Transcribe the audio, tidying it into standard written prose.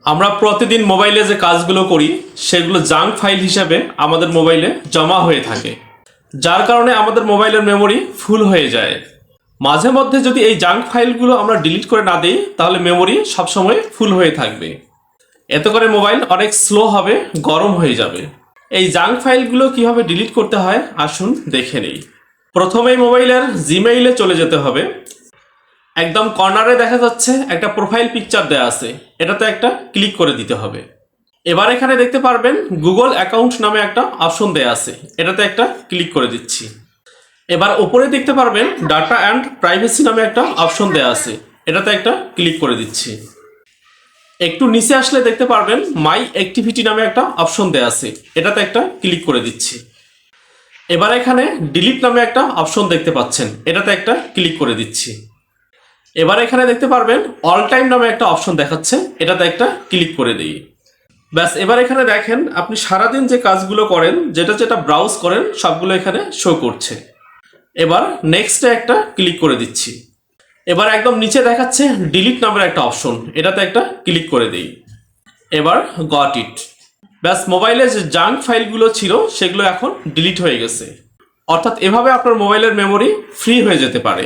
আমরা প্রতিদিন মোবাইলে যে কাজগুলো করি সেগুলো জাঙ্ক ফাইল হিসাবে আমাদের মোবাইলে জমা হয়ে থাকে, যার কারণে আমাদের মোবাইলের মেমোরি ফুল হয়ে যায়। মাঝে মধ্যে যদি এই জাঙ্ক ফাইলগুলো আমরা ডিলিট করে না দিই তাহলে মেমোরি সবসময় ফুল হয়ে থাকবে। এতে করে মোবাইল অনেক স্লো হবে, গরম হয়ে যাবে। এই জাঙ্ক ফাইলগুলো কিভাবে ডিলিট করতে হয় আসুন দেখে নেই। প্রথমেই মোবাইলের জিমেইলে চলে যেতে হবে। একদম কর্নারে দেখা যাচ্ছে একটা প্রোফাইল পিকচার দেয়া আছে, এটাতে একটা ক্লিক করে দিতে হবে। এবার এখানে দেখতে পারবেন গুগল অ্যাকাউন্ট নামে একটা অপশন দেয়া আছে, এটাতে একটা ক্লিক করে দিচ্ছি। এবার উপরে দেখতে পারবেন ডাটা অ্যান্ড প্রাইভেসি নামে একটা অপশন দেয়া আছে, এটাতে একটা ক্লিক করে দিচ্ছি। একটু নিচে আসলে দেখতে পারবেন মাই অ্যাক্টিভিটি নামে একটা অপশন দেয়া আছে, এটাতে একটা ক্লিক করে দিচ্ছি। এবার এখানে ডিলিট নামে একটা অপশন দেখতে পাচ্ছেন, এটাতে একটা ক্লিক করে দিচ্ছি। এবার এখানে দেখতে পারবেন অল টাইম নামে একটা অপশন দেখাচ্ছে, এটাতে একটা ক্লিক করে দিই। ব্যাস, এবার এখানে দেখেন আপনি সারাদিন যে কাজগুলো করেন, যেটা যেটা ব্রাউজ করেন সবগুলো এখানে শো করছে। এবার নেক্সটে একটা ক্লিক করে দিচ্ছি। এবার একদম নিচে দেখাচ্ছে ডিলিট নামের একটা অপশন, এটাতে একটা ক্লিক করে দিই। এবার গট ইট। ব্যাস, মোবাইলে যে জাঙ্ক ফাইলগুলো ছিল সেগুলো এখন ডিলিট হয়ে গেছে। অর্থাৎ এভাবে আপনার মোবাইলের মেমোরি ফ্রি হয়ে যেতে পারে।